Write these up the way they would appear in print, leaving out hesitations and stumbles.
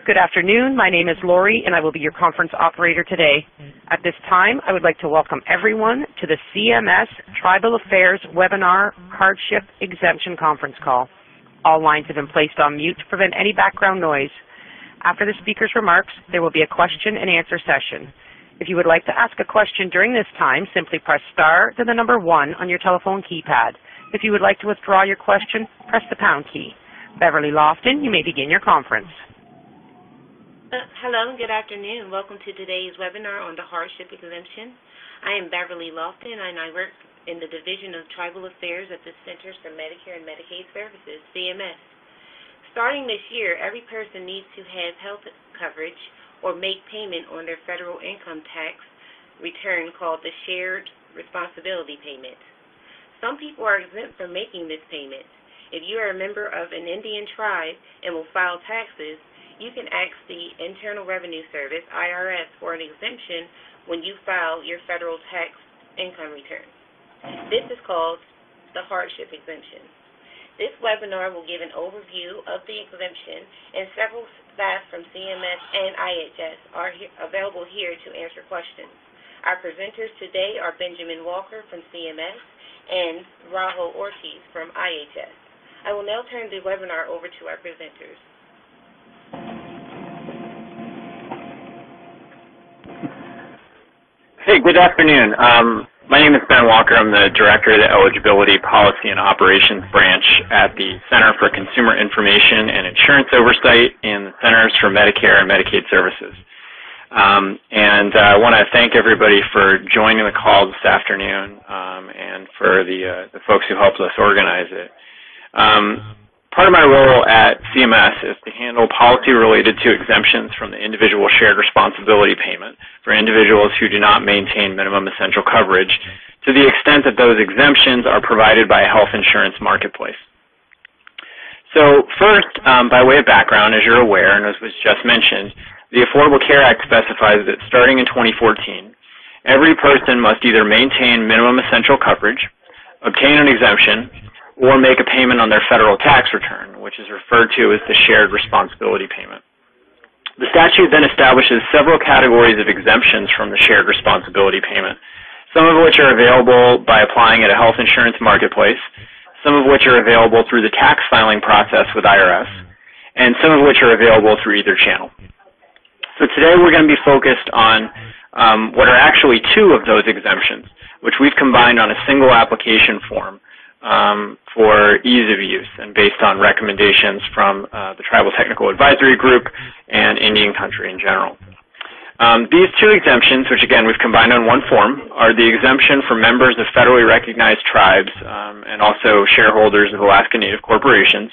Good afternoon. My name is Lori, and I will be your conference operator today. At this time, I would like to welcome everyone to the CMS Tribal Affairs Webinar Hardship Exemption Conference Call. All lines have been placed on mute to prevent any background noise. After the speaker's remarks, there will be a question and answer session. If you would like to ask a question during this time, simply press star, then the number 1 on your telephone keypad. If you would like to withdraw your question, press the pound key. Beverly Lofton, you may begin your conference. Hello and good afternoon. Welcome to today's webinar on the hardship exemption. I am Beverly Lofton, and I work in the Division of Tribal Affairs at the Centers for Medicare and Medicaid Services, CMS. Starting this year, every person needs to have health coverage or make payment on their federal income tax return called the Shared Responsibility Payment. Some people are exempt from making this payment. If you are a member of an Indian tribe and will file taxes, you can ask the Internal Revenue Service, IRS, for an exemption when you file your federal tax income return. This is called the hardship exemption. This webinar will give an overview of the exemption, and several staff from CMS and IHS are available here to answer questions. Our presenters today are Benjamin Walker from CMS and Rahul Ortiz from IHS. I will now turn the webinar over to our presenters. Hey, good afternoon. My name is Ben Walker. I'm the Director of the Eligibility Policy and Operations Branch at the Center for Consumer Information and Insurance Oversight in the Centers for Medicare and Medicaid Services. I want to thank everybody for joining the call this afternoon and for the folks who helped us organize it. Part of my role at CMS is to handle policy related to exemptions from the individual shared responsibility payment for individuals who do not maintain minimum essential coverage to the extent that those exemptions are provided by a health insurance marketplace. So first, by way of background, as you're aware, and as was just mentioned, the Affordable Care Act specifies that starting in 2014, every person must either maintain minimum essential coverage, obtain an exemption, or make a payment on their federal tax return, which is referred to as the shared responsibility payment. The statute then establishes several categories of exemptions from the shared responsibility payment, some of which are available by applying at a health insurance marketplace, some of which are available through the tax filing process with IRS, and some of which are available through either channel. So today we're going to be focused on what are actually 2 of those exemptions, which we've combined on a single application form for ease of use and based on recommendations from the Tribal Technical Advisory Group and Indian Country in general. These 2 exemptions, which again we've combined on one form, are the exemption for members of federally recognized tribes and also shareholders of Alaska Native corporations,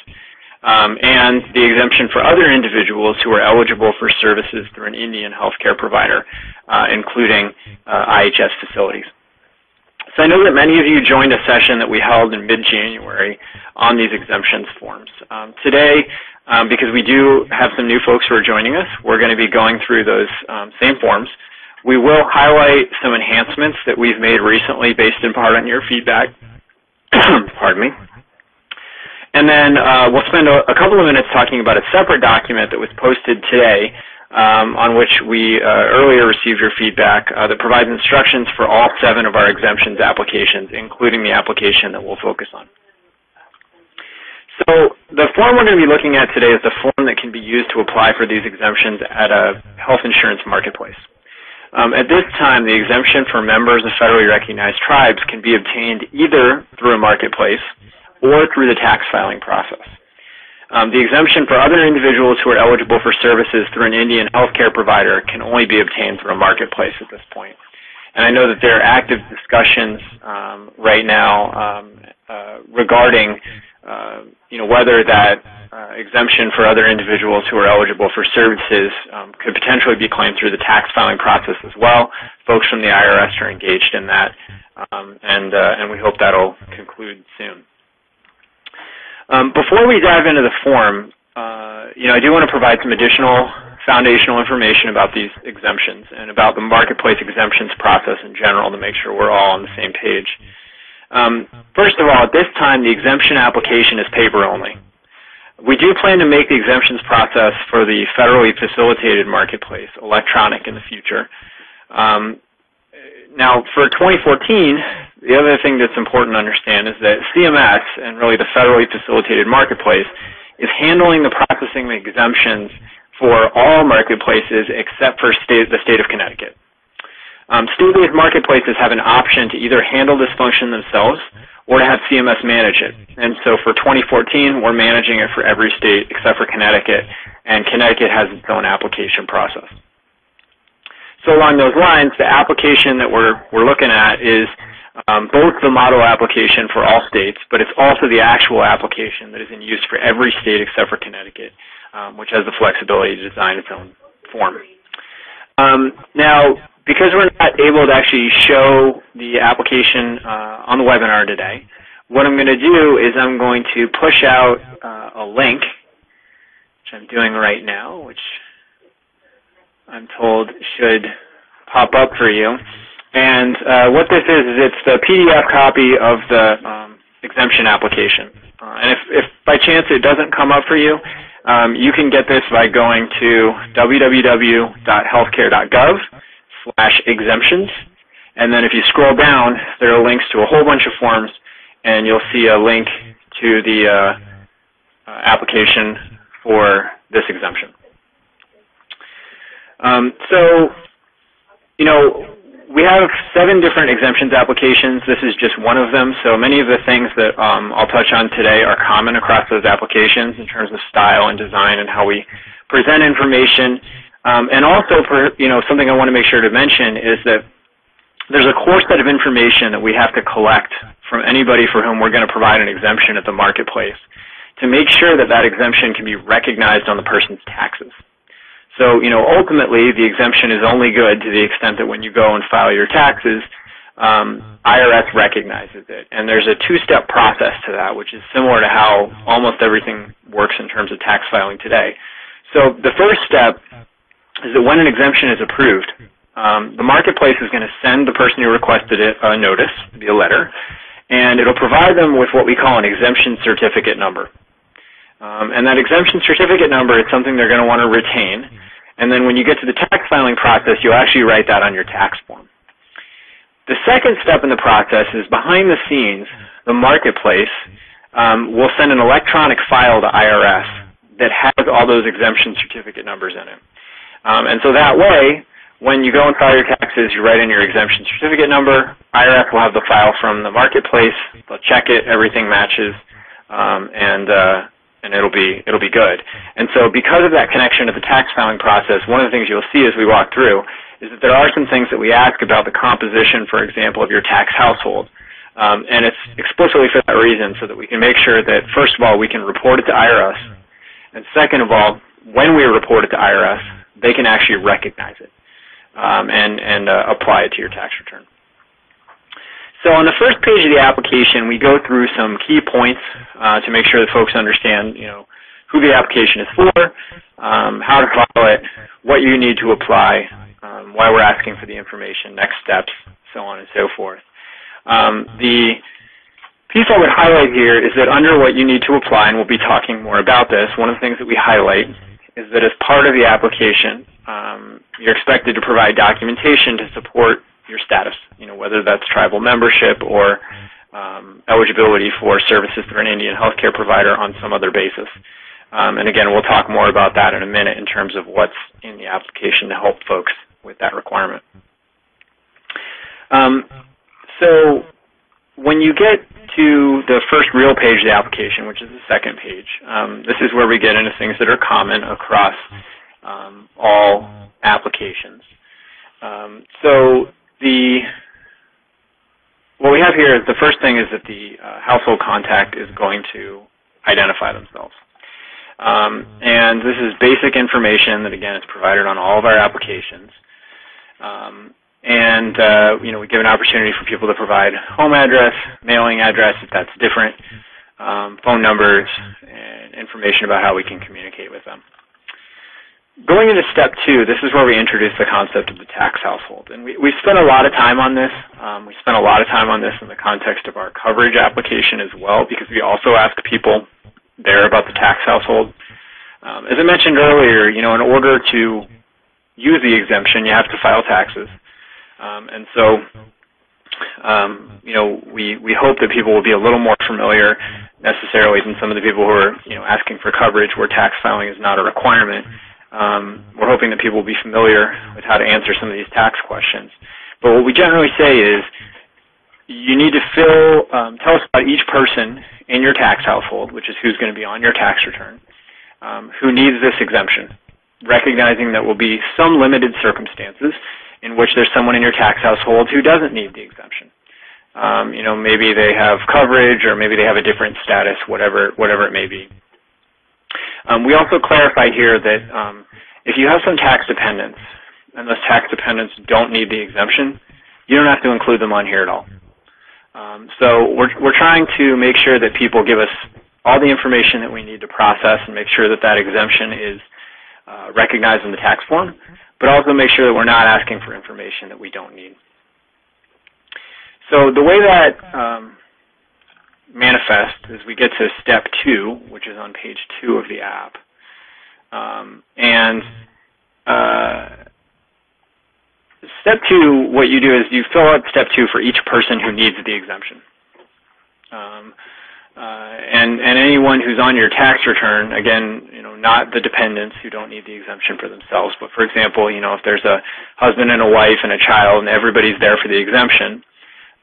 and the exemption for other individuals who are eligible for services through an Indian healthcare provider, including IHS facilities. So I know that many of you joined a session that we held in mid-January on these exemptions forms. Today, because we do have some new folks who are joining us, we're going to be going through those same forms. We will highlight some enhancements that we've made recently based in part on your feedback. Pardon me. And then we'll spend a couple of minutes talking about a separate document that was posted today on which we earlier received your feedback that provides instructions for all 7 of our exemptions applications, including the application that we'll focus on. So the form we're going to be looking at today is the form that can be used to apply for these exemptions at a health insurance marketplace. At this time, the exemption for members of federally recognized tribes can be obtained either through a marketplace or through the tax filing process. The exemption for other individuals who are eligible for services through an Indian healthcare provider can only be obtained through a marketplace at this point. And I know that there are active discussions right now regarding whether that exemption for other individuals who are eligible for services could potentially be claimed through the tax filing process as well. Folks from the IRS are engaged in that, and we hope that'll conclude soon. Before we dive into the form, I do want to provide some additional foundational information about these exemptions and about the marketplace exemptions process in general to make sure we're all on the same page. First of all, at this time, the exemption application is paper only. We do plan to make the exemptions process for the federally facilitated marketplace electronic in the future. Now, for 2014, the other thing that's important to understand is that CMS, and really the federally facilitated marketplace, is handling the processing of exemptions for all marketplaces except for the state of Connecticut. State-based marketplaces have an option to either handle this function themselves or to have CMS manage it. And so for 2014, we're managing it for every state except for Connecticut, and Connecticut has its own application process. So along those lines, the application that we're looking at is both the model application for all states, but it's also the actual application that is in use for every state except for Connecticut, which has the flexibility to design its own form. Now, because we're not able to actually show the application on the webinar today, what I'm going to do is I'm going to push out a link, which I'm doing right now, which I'm told should pop up for you. And what this is it's the PDF copy of the exemption application. And if by chance it doesn't come up for you, you can get this by going to www.healthcare.gov/exemptions. And then if you scroll down, there are links to a whole bunch of forms, and you'll see a link to the application for this exemption. So, you know, we have 7 different exemptions applications. This is just one of them. So many of the things that I'll touch on today are common across those applications in terms of style and design and how we present information. And also, something I want to make sure to mention is that there's a core set of information that we have to collect from anybody for whom we're going to provide an exemption at the marketplace to make sure that that exemption can be recognized on the person's taxes. So, ultimately, the exemption is only good to the extent that when you go and file your taxes, IRS recognizes it. And there's a 2-step process to that, which is similar to how almost everything works in terms of tax filing today. So the first step is that when an exemption is approved, the marketplace is going to send the person who requested it a notice, be a letter, and it'll provide them with what we call an exemption certificate number. And that exemption certificate number is something they're going to want to retain. And then when you get to the tax filing process, you'll actually write that on your tax form. The second step in the process is behind the scenes, the marketplace will send an electronic file to IRS that has all those exemption certificate numbers in it. And so that way, when you go and file your taxes, you write in your exemption certificate number, IRS will have the file from the marketplace, they'll check it, everything matches, and it'll be good. And so because of that connection to the tax filing process, one of the things you'll see as we walk through is that there are some things that we ask about the composition, for example, of your tax household. And it's explicitly for that reason, so that we can make sure that, first of all, we can report it to IRS, and second of all, when we report it to IRS, they can actually recognize it and apply it to your tax return. So on the first page of the application, we go through some key points to make sure that folks understand, who the application is for, how to file it, what you need to apply, why we're asking for the information, next steps, so on and so forth. The piece I would highlight here is that under what you need to apply, and we'll be talking more about this, one of the things that we highlight is that as part of the application, you're expected to provide documentation to support your status, whether that's tribal membership or eligibility for services through an Indian healthcare provider on some other basis. And again, we'll talk more about that in a minute in terms of what's in the application to help folks with that requirement. So when you get to the first real page of the application, which is the second page, this is where we get into things that are common across all applications. What we have here is the first thing is that the household contact is going to identify themselves. And this is basic information that, again, is provided on all of our applications. We give an opportunity for people to provide home address, mailing address if that's different, phone numbers, and information about how we can communicate with them. Going into step 2, this is where we introduce the concept of the tax household. And we spent a lot of time on this. We spent a lot of time on this in the context of our coverage application as well, because we also ask people there about the tax household. As I mentioned earlier, in order to use the exemption, you have to file taxes. And so, we hope that people will be a little more familiar necessarily than some of the people who are, asking for coverage where tax filing is not a requirement. We're hoping that people will be familiar with how to answer some of these tax questions. But what we generally say is you need to tell us about each person in your tax household, which is who's going to be on your tax return, who needs this exemption, recognizing that will be some limited circumstances in which there's someone in your tax household who doesn't need the exemption. Maybe they have coverage or maybe they have a different status, whatever it may be. We also clarify here that if you have some tax dependents and those tax dependents don't need the exemption, you don't have to include them on here at all. So we're trying to make sure that people give us all the information that we need to process and make sure that that exemption is recognized in the tax form, but also make sure that we're not asking for information that we don't need. So the way that manifests is we get to step 2, which is on page 2 of the app. Step 2, what you do is you fill out step 2 for each person who needs the exemption. And anyone who's on your tax return, again, not the dependents who don't need the exemption for themselves, but for example, if there's a husband and a wife and a child and everybody's there for the exemption,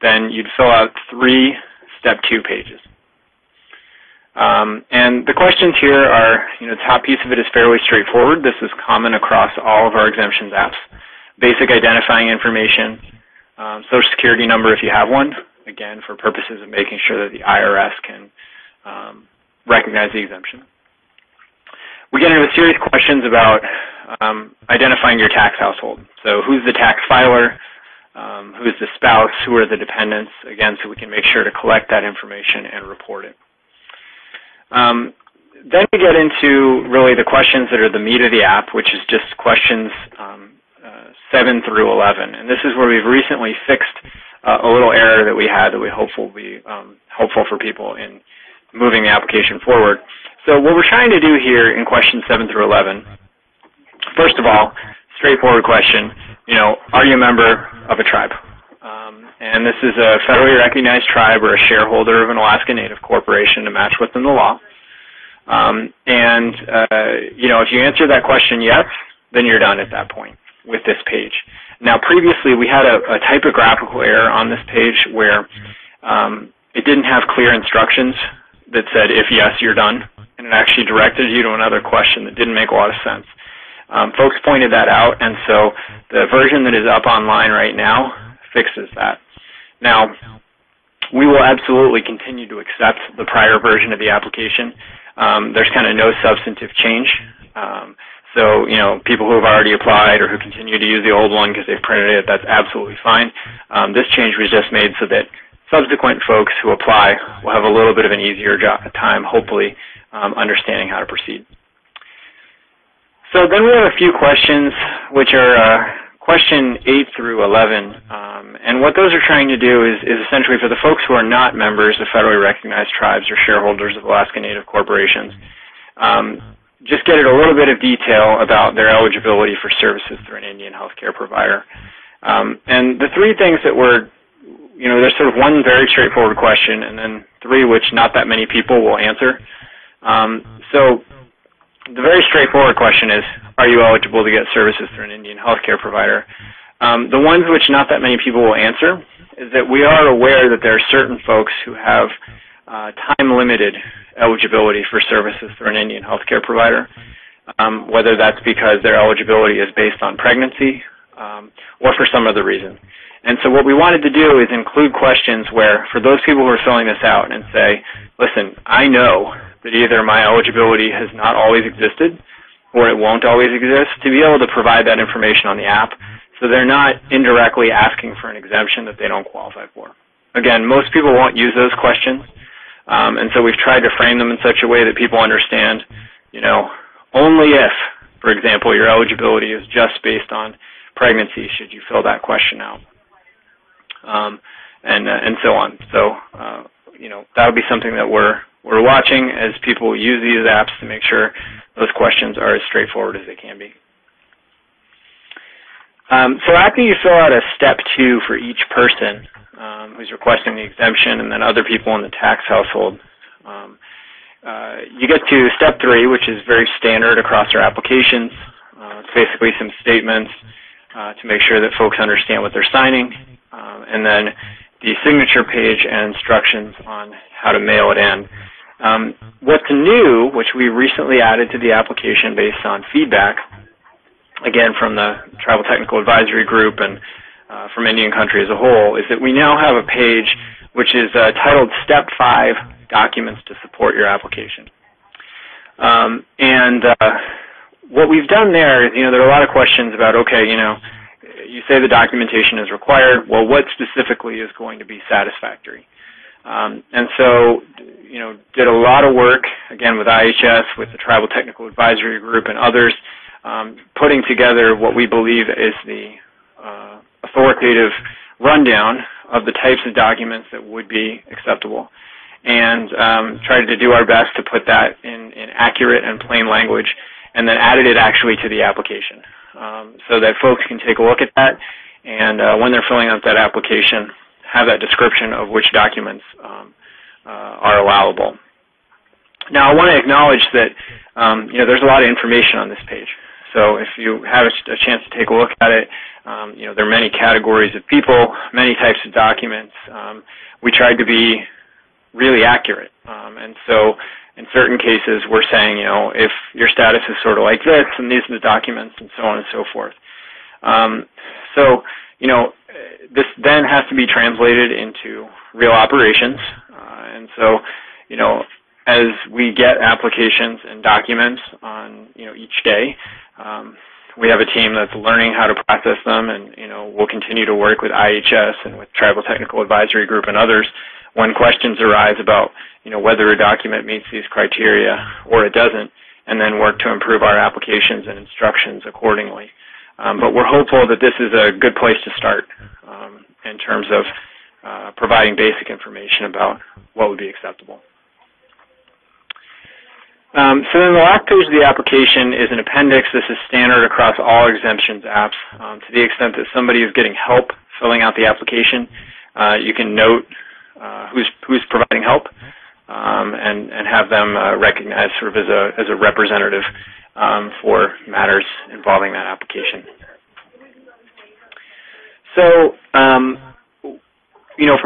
then you'd fill out 3 step 2 pages. And the questions here are, the top piece of it is fairly straightforward. This is common across all of our exemptions apps. Basic identifying information, Social Security number if you have one, again, for purposes of making sure that the IRS can recognize the exemption. We get into a series of questions about identifying your tax household. So who's the tax filer, who's the spouse, who are the dependents, again, so we can make sure to collect that information and report it. Then we get into really the questions that are the meat of the app, which is just questions 7 through 11. And this is where we've recently fixed a little error that we had that we hope will be helpful for people in moving the application forward. So what we're trying to do here in questions 7 through 11, first of all, straightforward question, are you a member of a tribe? And this is a federally recognized tribe or a shareholder of an Alaska Native corporation to match what's in the law. If you answer that question yes, then you're done at that point with this page. Now, previously we had a typographical error on this page where it didn't have clear instructions that said, if yes, you're done, and it actually directed you to another question that didn't make a lot of sense. Folks pointed that out, and so the version that is up online right now fixes that. Now, we will absolutely continue to accept the prior version of the application. There's kind of no substantive change. So, people who have already applied or who continue to use the old one because they've printed it, that's absolutely fine. This change was just made so that subsequent folks who apply will have a little bit of an easier time, hopefully, understanding how to proceed. So then we have a few questions, which are question 8 through 11. And what those are trying to do is essentially for the folks who are not members of federally recognized tribes or shareholders of Alaska Native corporations, just get a little bit of detail about their eligibility for services through an Indian healthcare provider. And the 3 things that were, there's sort of one very straightforward question and then 3 which not that many people will answer. So the very straightforward question is, are you eligible to get services through an Indian healthcare provider? The ones which not that many people will answer is that we are aware that there are certain folks who have time-limited eligibility for services through an Indian healthcare provider, whether that's because their eligibility is based on pregnancy or for some other reason. And so what we wanted to do is include questions where, for those people who are filling this out and say, listen, I know that either my eligibility has not always existed or it won't always exist, to be able to provide that information on the app so they're not indirectly asking for an exemption that they don't qualify for. Again, most people won't use those questions, and so we've tried to frame them in such a way that people understand, only if, for example, your eligibility is just based on pregnancy should you fill that question out, and so on. So, that would be something that we're we're watching as people use these apps to make sure those questions are as straightforward as they can be. So after you fill out a step 2 for each person who's requesting the exemption and then other people in the tax household, you get to step 3, which is very standard across our applications. It's basically some statements to make sure that folks understand what they're signing, and then the signature page and instructions on how to mail it in. What's new, which we recently added to the application based on feedback, again from the Tribal Technical Advisory Group and from Indian Country as a whole, is that we now have a page which is titled Step 5, Documents to Support Your Application. What we've done there is, there are a lot of questions about, okay, you say the documentation is required. Well, what specifically is going to be satisfactory? And so, did a lot of work, again, with IHS, with the Tribal Technical Advisory Group and others, putting together what we believe is the authoritative rundown of the types of documents that would be acceptable, and tried to do our best to put that in accurate and plain language, and then added it actually to the application so that folks can take a look at that, and when they're filling out that application, have that description of which documents are allowable. Now, I want to acknowledge that there's a lot of information on this page. So if you have a chance to take a look at it, there are many categories of people, many types of documents. We tried to be really accurate. And so in certain cases, we're saying, if your status is sort of like this, and these are the documents, and so on and so forth. This then has to be translated into real operations. And so, as we get applications and documents on, each day, we have a team that's learning how to process them, and, we'll continue to work with IHS and with Tribal Technical Advisory Group and others when questions arise about, whether a document meets these criteria or it doesn't, and then work to improve our applications and instructions accordingly. But we're hopeful that this is a good place to start in terms of providing basic information about what would be acceptable. So then the last page of the application is an appendix. This is standard across all exemptions apps. To the extent that somebody is getting help filling out the application, you can note who's providing help and have them recognized sort of as a representative for matters involving that application. So, from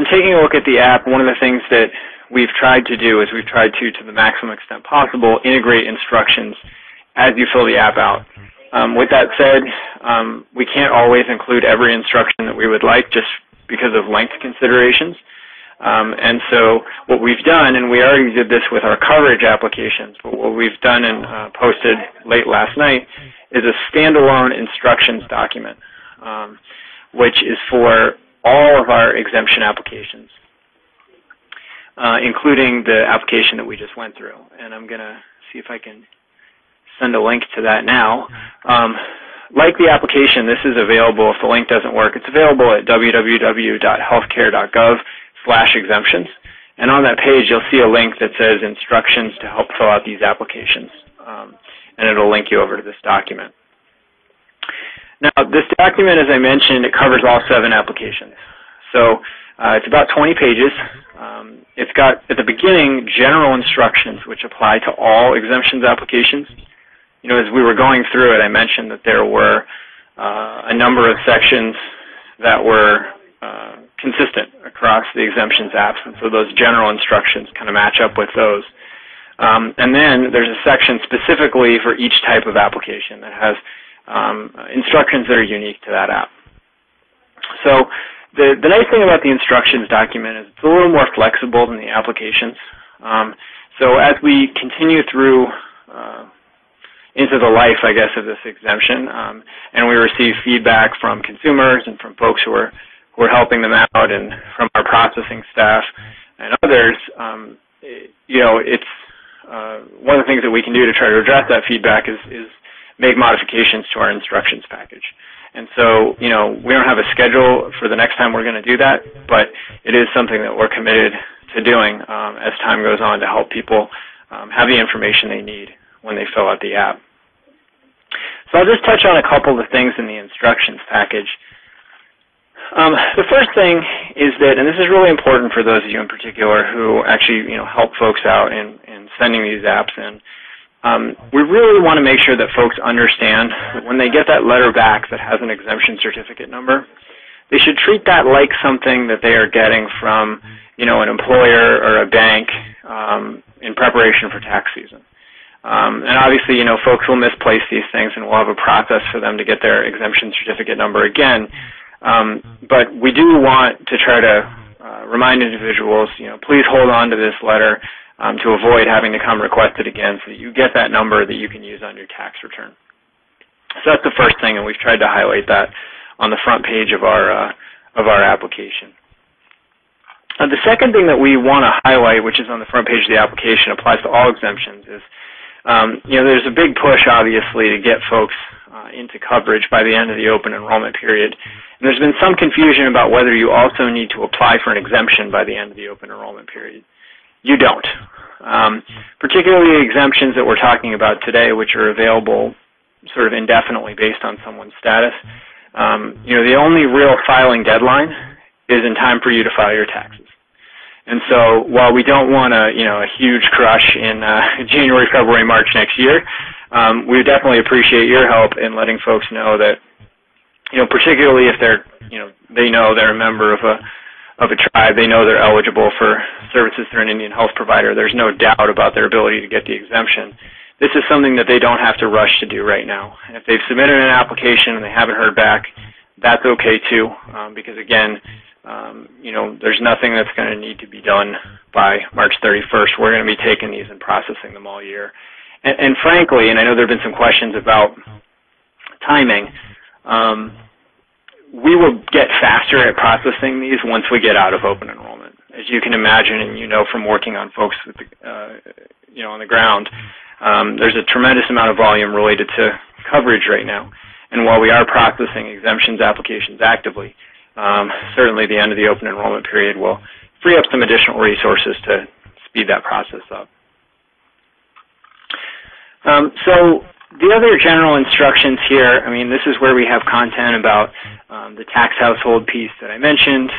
taking a look at the app, one of the things that we've tried to do is we've tried to the maximum extent possible, integrate instructions as you fill the app out. With that said, we can't always include every instruction that we would like just because of length considerations. And so what we've done, and we already did this with our coverage applications, but what we've done and posted late last night is a standalone instructions document, which is for all of our exemption applications, including the application that we just went through. And I'm going to see if I can send a link to that now. Like the application, this is available. If the link doesn't work, it's available at www.healthcare.gov/exemptions. And on that page, you'll see a link that says instructions to help fill out these applications. And it'll link you over to this document. Now, this document, as I mentioned, it covers all 7 applications. So it's about 20 pages. It's got, at the beginning, general instructions which apply to all exemptions applications. As we were going through it, I mentioned that there were a number of sections that were consistent across the exemptions apps, and so those general instructions kind of match up with those. And then there's a section specifically for each type of application that has instructions that are unique to that app. So the nice thing about the instructions document is it's a little more flexible than the applications. So as we continue through into the life, I guess, of this exemption, and we receive feedback from consumers and from folks who are helping them out, and from our processing staff and others, it's one of the things that we can do to try to address that feedback is make modifications to our instructions package. And so, we don't have a schedule for the next time we're going to do that, but it is something that we're committed to doing as time goes on to help people have the information they need when they fill out the app. So I'll just touch on a couple of things in the instructions package. The first thing is that, and this is really important for those of you in particular who actually help folks out in sending these apps in, we really want to make sure that folks understand that when they get that letter back that has an exemption certificate number, they should treat that like something that they are getting from an employer or a bank in preparation for tax season. And obviously, folks will misplace these things, and we'll have a process for them to get their exemption certificate number again. But we do want to try to remind individuals, please hold on to this letter to avoid having to come request it again, so that you get that number that you can use on your tax return. So that's the first thing, and we've tried to highlight that on the front page of our application. The second thing that we want to highlight, which is on the front page of the application, applies to all exemptions, is there's a big push, obviously, to get folks into coverage by the end of the open enrollment period. And there's been some confusion about whether you also need to apply for an exemption by the end of the open enrollment period. You don't. Particularly the exemptions that we're talking about today, which are available sort of indefinitely based on someone's status. The only real filing deadline is in time for you to file your taxes. And so while we don't want a huge crush in January, February, March next year, we definitely appreciate your help in letting folks know that, particularly if they know they're a member of a tribe, they know they're eligible for services through an Indian health provider, there's no doubt about their ability to get the exemption. This is something that they don't have to rush to do right now. And if they've submitted an application and they haven't heard back, that's okay too, because again, there's nothing that's going to need to be done by March 31st. We're going to be taking these and processing them all year. And frankly, and I know there have been some questions about timing, we will get faster at processing these once we get out of open enrollment. As you can imagine, and from working on folks with on the ground, there's a tremendous amount of volume related to coverage right now. And while we are processing exemptions applications actively, certainly the end of the open enrollment period will free up some additional resources to speed that process up. So the other general instructions here, this is where we have content about the tax household piece that I mentioned,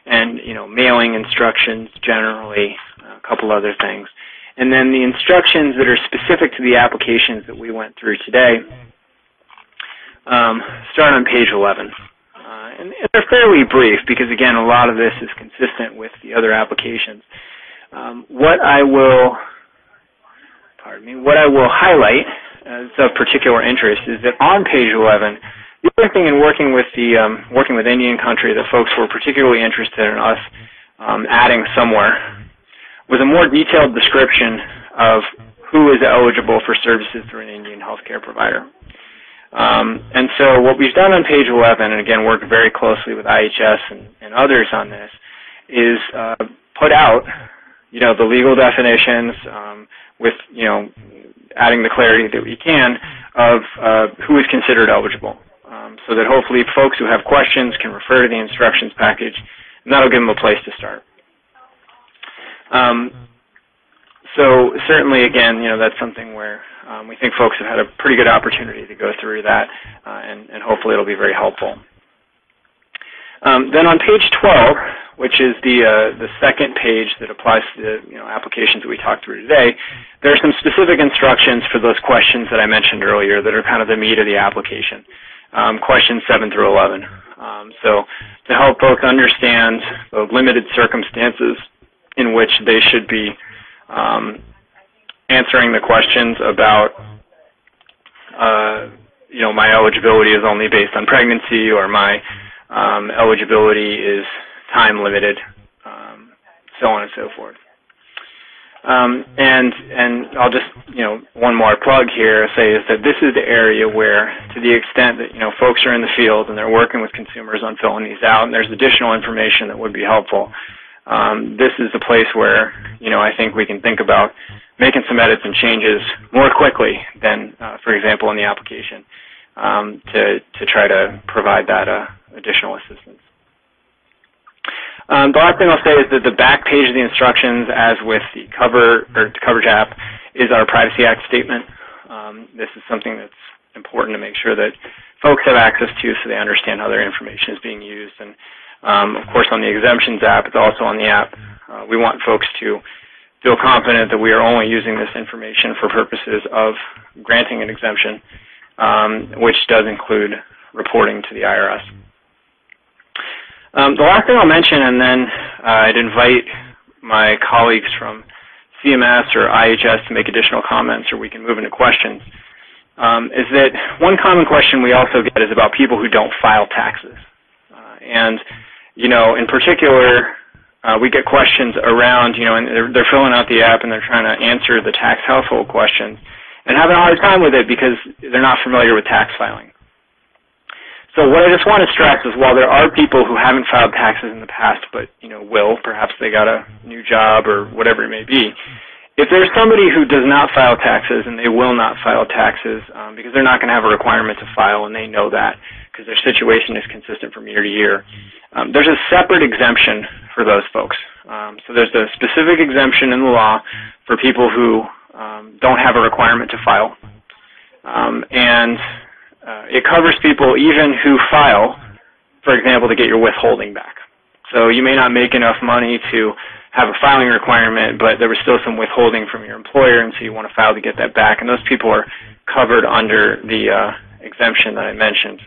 and mailing instructions generally, a couple other things. And then the instructions that are specific to the applications that we went through today start on page 11. And they're fairly brief because, again, a lot of this is consistent with the other applications. What I will highlight as of particular interest is that on page 11, the other thing in working with Indian Country that folks were particularly interested in us adding somewhere was a more detailed description of who is eligible for services through an Indian healthcare provider. And so what we've done on page 11, and again worked very closely with IHS and others on this, is put out the legal definitions with adding the clarity that we can of who is considered eligible, so that hopefully folks who have questions can refer to the instructions package, and that'll give them a place to start. So certainly, again, that's something where we think folks have had a pretty good opportunity to go through that, and hopefully it'll be very helpful. Then on page 12, which is the second page that applies to the applications that we talked through today, there are some specific instructions for those questions that I mentioned earlier that are kind of the meat of the application, questions 7 through 11. So to help folks understand the limited circumstances in which they should be answering the questions about, my eligibility is only based on pregnancy, or my eligibility is time limited, so on and so forth. And I'll just, one more plug here, say is that this is the area where, to the extent that, folks are in the field and they're working with consumers on filling these out, and there's additional information that would be helpful, this is the place where, I think we can think about making some edits and changes more quickly than, for example, in the application, to try to provide that additional assistance. The last thing I'll say is that the back page of the instructions, as with the Coverage app, is our Privacy Act statement. This is something that's important to make sure that folks have access to so they understand how their information is being used. And, of course, on the Exemptions app, it's also on the app. We want folks to feel confident that we are only using this information for purposes of granting an exemption, which does include reporting to the IRS. The last thing I'll mention, and then I'd invite my colleagues from CMS or IHS to make additional comments, or we can move into questions, is that one common question we also get is about people who don't file taxes. And, in particular, we get questions around, and they're filling out the app and they're trying to answer the tax household questions and having a hard time with it because they're not familiar with tax filing. So what I just want to stress is while there are people who haven't filed taxes in the past but, will, perhaps they got a new job or whatever it may be, if there's somebody who does not file taxes and they will not file taxes because they're not going to have a requirement to file and they know that because their situation is consistent from year to year, there's a separate exemption for those folks. So there's a specific exemption in the law for people who don't have a requirement to file. It covers people even who file, for example, to get your withholding back. So you may not make enough money to have a filing requirement, but there was still some withholding from your employer, and so you want to file to get that back. And those people are covered under the exemption that I mentioned.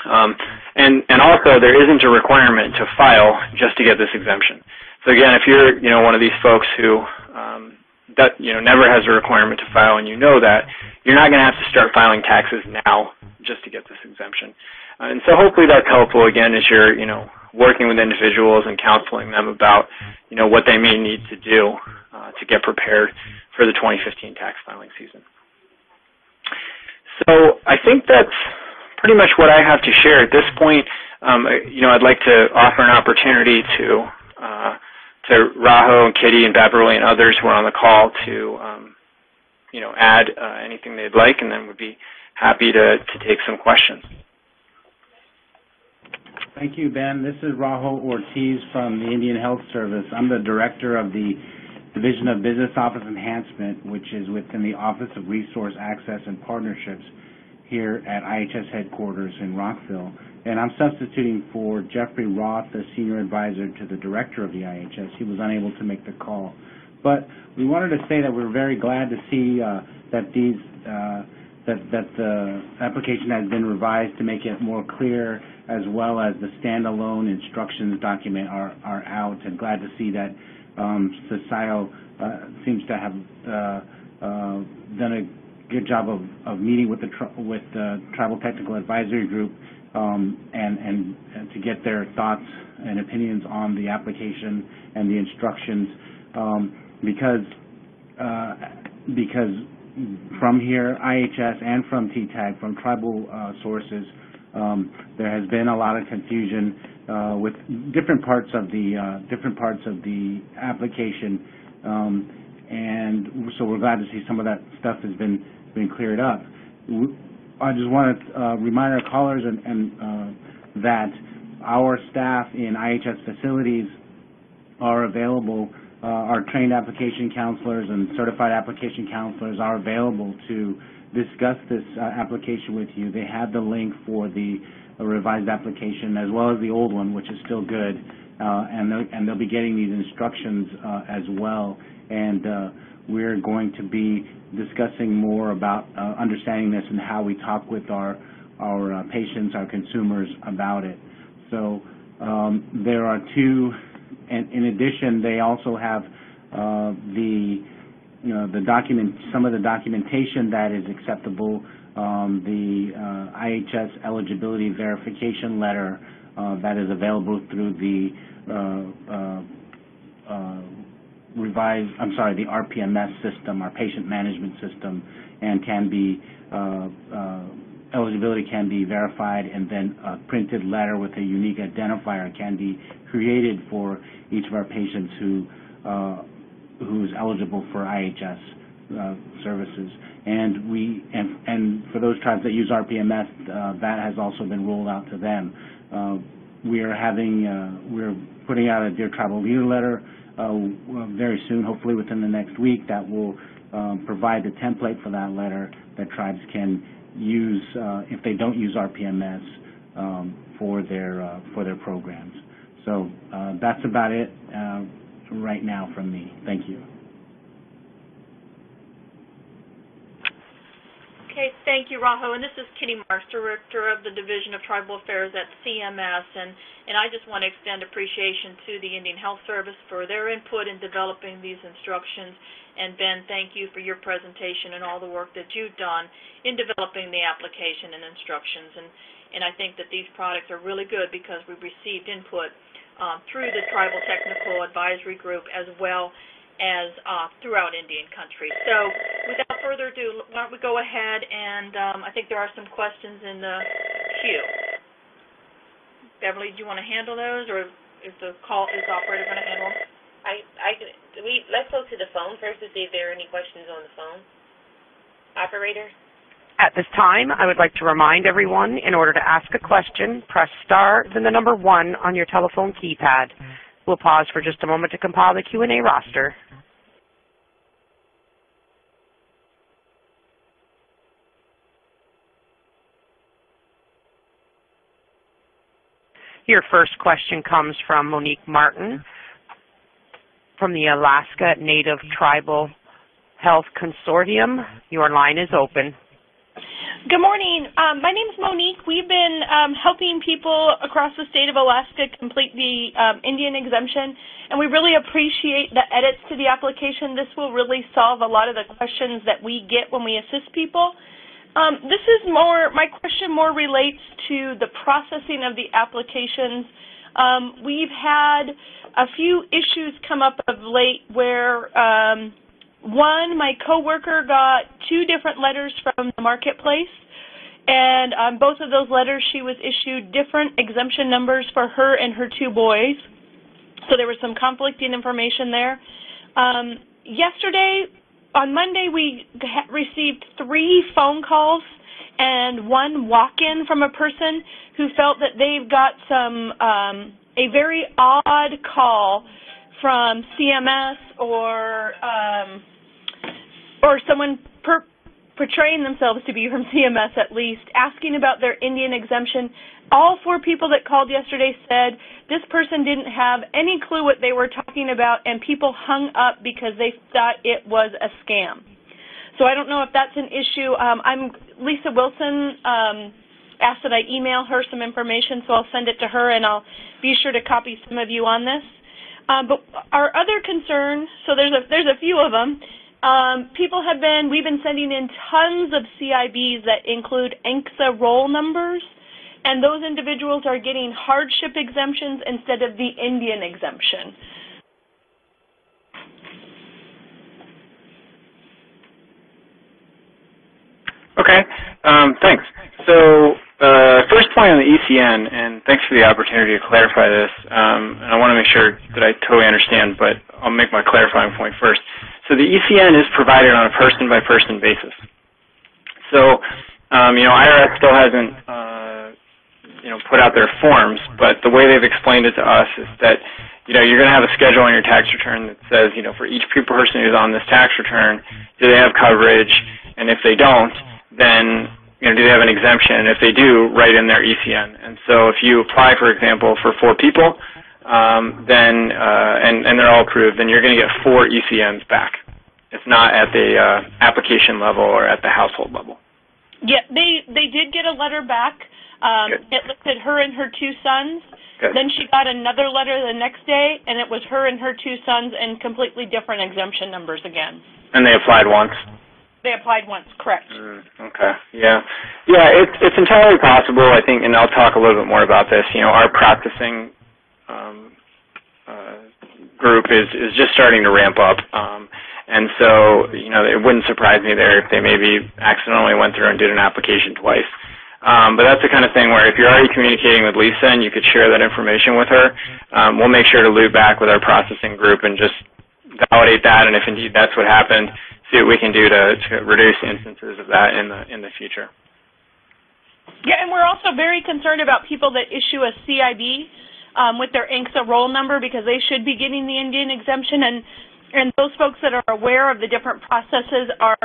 And also, there isn't a requirement to file just to get this exemption. So again, if you're one of these folks who never has a requirement to file, and you know that, you're not going to have to start filing taxes now just to get this exemption. And so hopefully that's helpful, again, as you're, working with individuals and counseling them about, what they may need to do to get prepared for the 2015 tax filing season. So I think that's pretty much what I have to share at this point. I'd like to offer an opportunity to Raho and Kitty and Beverly and others who are on the call to, add anything they'd like, and then we'd be happy to take some questions. Thank you, Ben. This is Raho Ortiz from the Indian Health Service. I'm the director of the Division of Business Office Enhancement, which is within the Office of Resource Access and Partnerships here at IHS headquarters in Rockville. And I'm substituting for Jeffrey Roth, the senior advisor to the director of the IHS. He was unable to make the call. But we wanted to say that we're very glad to see that the application has been revised to make it more clear, as well as the standalone instructions document are out, and glad to see that CISO seems to have done a good job of meeting with the Tribal Technical Advisory Group and to get their thoughts and opinions on the application and the instructions, because from here, IHS and from TTAG, from tribal sources, there has been a lot of confusion with different parts of the application, and so we're glad to see some of that stuff has been cleared up. I just want to remind our callers that our staff in IHS facilities are available. Our trained application counselors and certified application counselors are available to discuss this application with you. They have the link for the revised application as well as the old one, which is still good, and they'll be getting these instructions as well. And we're going to be discussing more about understanding this and how we talk with our patients, our consumers about it. So there are two. And in addition, they also have the document, some of the documentation that is acceptable, the IHS eligibility verification letter that is available through the the RPMS system, our patient management system, and can be eligibility can be verified, and then a printed letter with a unique identifier can be created for each of our patients who's eligible for IHS services. And for those tribes that use RPMS, that has also been rolled out to them. we're putting out a Dear Tribal Leader letter very soon, hopefully within the next week, that will provide the template for that letter that tribes can use if they don't use RPMS for their programs. So that's about it right now from me. Thank you. Okay, thank you, Raho. And this is Kitty Marks, Director of the Division of Tribal Affairs at CMS. And I just want to extend appreciation to the Indian Health Service for their input in developing these instructions. And Ben, thank you for your presentation and all the work that you've done in developing the application and instructions. And I think that these products are really good because we've received input through the Tribal Technical Advisory Group as well as throughout Indian country. So without further ado, why don't we go ahead and I think there are some questions in the queue. Beverly, do you want to handle those, or is the operator going to handle them? Let's go to the phone first to see if there are any questions on the phone. Operator? At this time, I would like to remind everyone, in order to ask a question, press star, then the number 1 on your telephone keypad. We'll pause for just a moment to compile the Q&A roster. Your first question comes from Monique Martin from the Alaska Native Tribal Health Consortium. Your line is open. Good morning. My name is Monique. We've been helping people across the state of Alaska complete the Indian exemption, and we really appreciate the edits to the application. This will really solve a lot of the questions that we get when we assist people. My question more relates to the processing of the applications. We've had a few issues come up of late where one, my coworker got 2 different letters from the marketplace, and on both of those letters she was issued different exemption numbers for her and her 2 boys. So there was some conflicting information there. On Monday, we received 3 phone calls and 1 walk-in from a person who felt that they've got a very odd call from CMS or someone portraying themselves to be from CMS at least, asking about their Indian exemption. All 4 people that called yesterday said this person didn't have any clue what they were talking about, and people hung up because they thought it was a scam. So I don't know if that's an issue. Lisa Wilson asked that I email her some information, so I'll send it to her, and I'll be sure to copy some of you on this. But our other concern, so there's a few of them. We've been sending in tons of CIBs that include ANCSA roll numbers, and those individuals are getting hardship exemptions instead of the Indian exemption. Okay, thanks. So first point on the ECN, and thanks for the opportunity to clarify this, and I want to make sure that I totally understand, but I'll make my clarifying point first. So the ECN is provided on a person-by-person basis. So, IRS still hasn't, put out their forms, but the way they've explained it to us is that, you're going to have a schedule on your tax return that says, for each person who's on this tax return, do they have coverage, and if they don't, then, do they have an exemption, and if they do, write in their ECN. And so if you apply, for example, for 4 people, then and they're all approved, then you're going to get 4 ECNs back. It's not at the application level or at the household level. Yeah, they did get a letter back. It listed her and her 2 sons. Good. Then she got another letter the next day, and it was her and her 2 sons and completely different exemption numbers again. And they applied once? They applied once, correct. Okay, yeah. Yeah, it's entirely possible, I think, and I'll talk a little bit more about this. Our processing group is just starting to ramp up. And so, it wouldn't surprise me there if they maybe accidentally went through and did an application twice. But that's the kind of thing where if you're already communicating with Lisa and you could share that information with her, we'll make sure to loop back with our processing group and just validate that, and if indeed that's what happened, see what we can do to reduce instances of that in the future. Yeah, and And we're also very concerned about people that issue a CIB with their INCSA roll number, because they should be getting the Indian exemption. And those folks that are aware of the different processes are,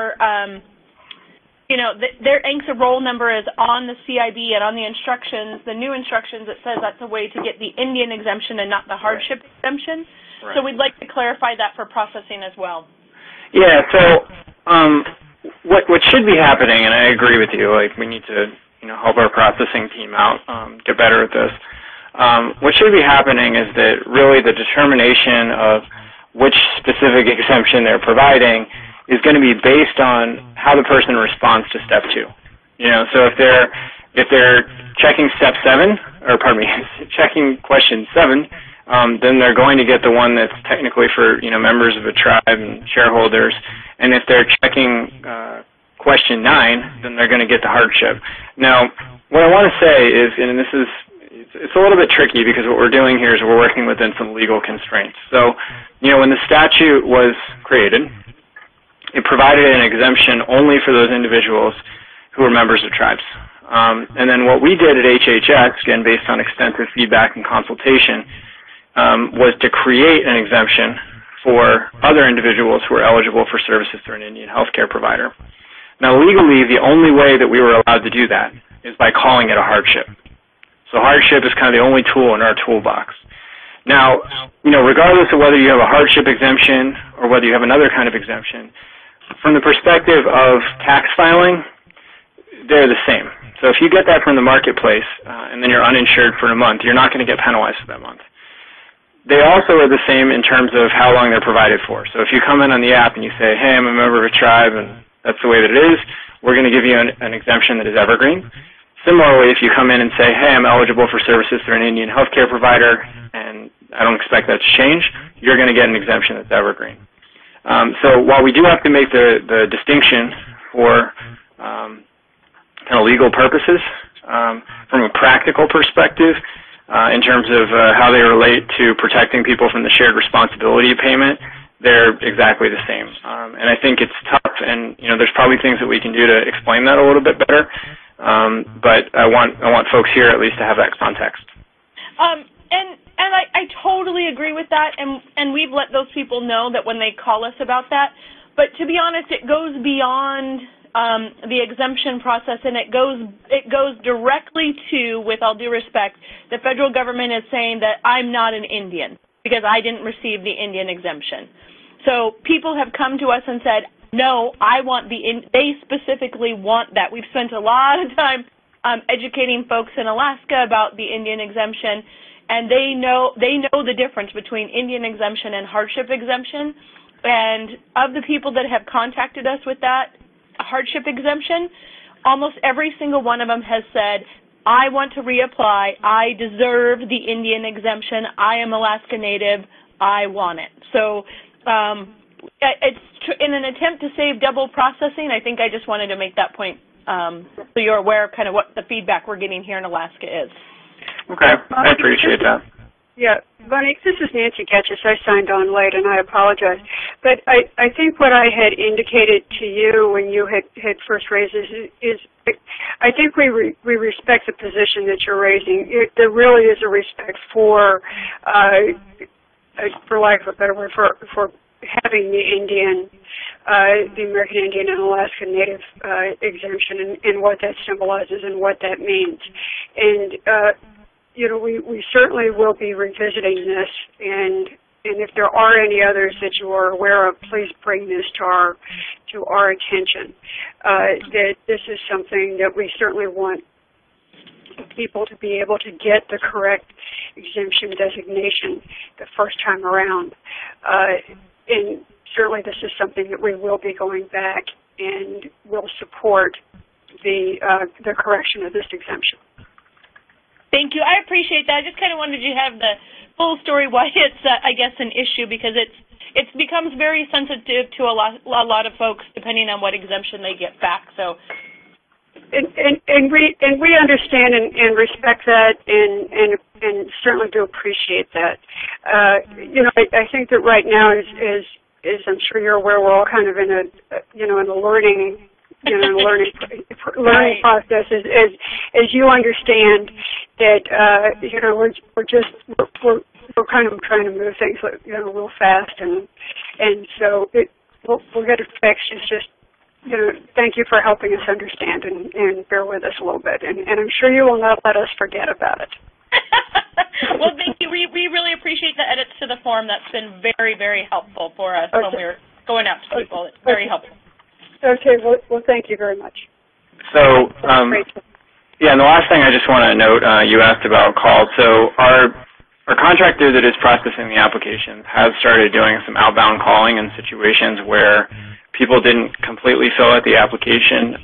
their INCSA roll number is on the CIB, and on the instructions, the new instructions, it says that's a way to get the Indian exemption and not the hardship exemption. Right. So we'd like to clarify that for processing as well. Yeah, so what should be happening, and I agree with you, like we need to help our processing team out, get better at this. What should be happening is that really the determination of which specific exemption they're providing is going to be based on how the person responds to step 2. So if they're checking step 7, or pardon me, checking question 7, then they're going to get the one that's technically for members of a tribe and shareholders. And if they're checking question 9, then they're going to get the hardship. Now, what I want to say is, and this is, it's a little bit tricky because what we're doing here is we're working within some legal constraints. So, when the statute was created, it provided an exemption only for those individuals who were members of tribes. And then what we did at HHS, again, based on extensive feedback and consultation, was to create an exemption for other individuals who are eligible for services through an Indian healthcare provider. Now, legally, the only way that we were allowed to do that is by calling it a hardship. So hardship is kind of the only tool in our toolbox. Now, regardless of whether you have a hardship exemption or whether you have another kind of exemption, from the perspective of tax filing, they're the same. So if you get that from the marketplace and then you're uninsured for a month, you're not going to get penalized for that month. They also are the same in terms of how long they're provided for. So if you come in on the app and you say, hey, I'm a member of a tribe and that's the way that it is, we're going to give you an exemption that is evergreen. Similarly, if you come in and say, hey, I'm eligible for services through an Indian healthcare provider and I don't expect that to change, you're going to get an exemption that's evergreen. So while we do have to make the distinction for kind of legal purposes, from a practical perspective, in terms of how they relate to protecting people from the shared responsibility payment, they're exactly the same. And I think it's tough, and there's probably things that we can do to explain that a little bit better. But I want folks here at least to have that context. And I totally agree with that, and we've let those people know that when they call us about that. But to be honest, it goes beyond the exemption process, and it goes directly to, with all due respect, the federal government is saying that I'm not an Indian because I didn't receive the Indian exemption. So people have come to us and said, no, I want they specifically want that. We've spent a lot of time educating folks in Alaska about the Indian exemption, and they know the difference between Indian exemption and hardship exemption. And of the people that have contacted us with that hardship exemption, almost every single one of them has said, I want to reapply. I deserve the Indian exemption. I am Alaska Native. I want it. So it's in an attempt to save double processing. I think I just wanted to make that point so you're aware of kind of what the feedback we're getting here in Alaska is. Okay, I appreciate that. Yeah, Bonnie, this is Nancy Ketchis. I signed on late, and I apologize. But I think what I had indicated to you when you had first raised this is I think we respect the position that you're raising. There really is a respect for lack of a better word, for having the Indian, the American Indian and Alaska Native exemption and what that symbolizes and what that means. And we certainly will be revisiting this, and if there are any others that you are aware of, please bring this to our attention. That this is something that we certainly want people to be able to get the correct exemption designation the first time around. And certainly this is something that we will be going back and will support the correction of this exemption. Thank you. I appreciate that. I just kind of wanted you to have the full story why it's, I guess, an issue, because it becomes very sensitive to a lot of folks depending on what exemption they get back. So, and we understand and respect that, and certainly do appreciate that. I think that right now, as I'm sure you're aware, we're all kind of in a learning learning Right. process as you understand that we're kind of trying to move things real fast and so we'll get it fixed. It's just thank you for helping us understand and bear with us a little bit, and I'm sure you will not let us forget about it. Well, thank you. We really appreciate the edits to the form. That's been very, very helpful for us when we were going out to people. It's very helpful. Okay. Well, thank you very much. So, yeah, and the last thing I just want to note, you asked about calls. So our contractor that is processing the applications has started doing some outbound calling in situations where people didn't completely fill out the application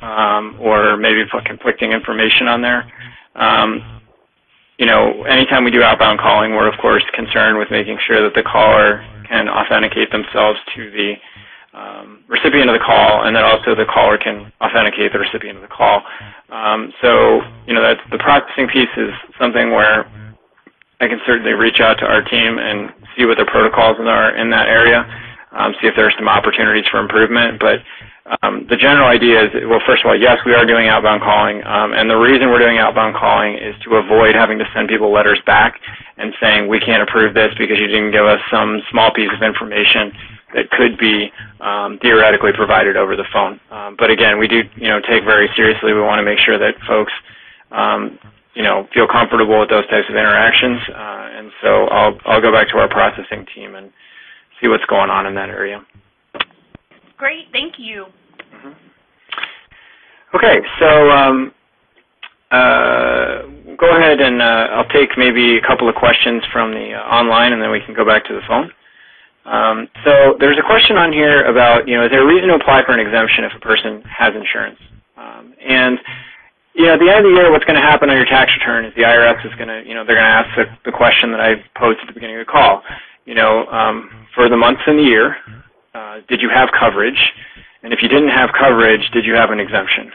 or maybe put conflicting information on there. Anytime we do outbound calling, we're, of course, concerned with making sure that the caller can authenticate themselves to the recipient of the call, and that also the caller can authenticate the recipient of the call. That's the processing piece is something where I can certainly reach out to our team and see what the protocols are in that area, see if there are some opportunities for improvement. But the general idea is, well, first of all, yes, we are doing outbound calling, and the reason we're doing outbound calling is to avoid having to send people letters back and saying, we can't approve this because you didn't give us some small piece of information that could be theoretically provided over the phone. But again, we do take very seriously. We want to make sure that folks feel comfortable with those types of interactions, and so I'll go back to our processing team and see what's going on in that area. Great, thank you. Mm-hmm. Okay, so go ahead and I'll take maybe a couple of questions from the online, and then we can go back to the phone. So there's a question on here about, is there a reason to apply for an exemption if a person has insurance? And at the end of the year, what's going to happen on your tax return is the IRS is going to, they're going to ask the question that I posed at the beginning of the call. For the months in the year, did you have coverage? And if you didn't have coverage, did you have an exemption?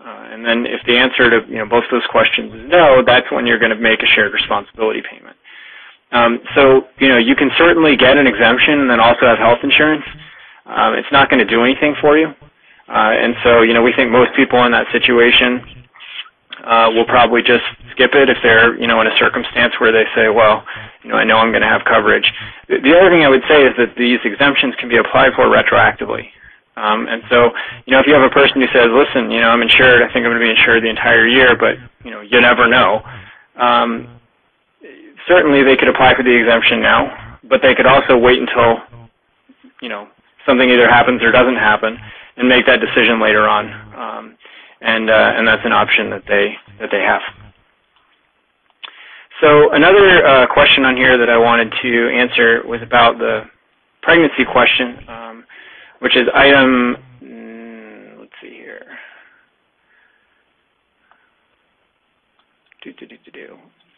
And then if the answer to both those questions is no, that's when you're going to make a shared responsibility payment. So you can certainly get an exemption and then also have health insurance. It's not going to do anything for you. And so we think most people in that situation will probably just skip it if they're in a circumstance where they say, well, I know I'm going to have coverage. The other thing I would say is that these exemptions can be applied for retroactively. And so, if you have a person who says, listen, I'm insured, I think I'm going to be insured the entire year, but, you never know, certainly they could apply for the exemption now, but they could also wait until, something either happens or doesn't happen and make that decision later on. And that's an option that they have. So another question on here that I wanted to answer was about the pregnancy question, which is item, let's see here.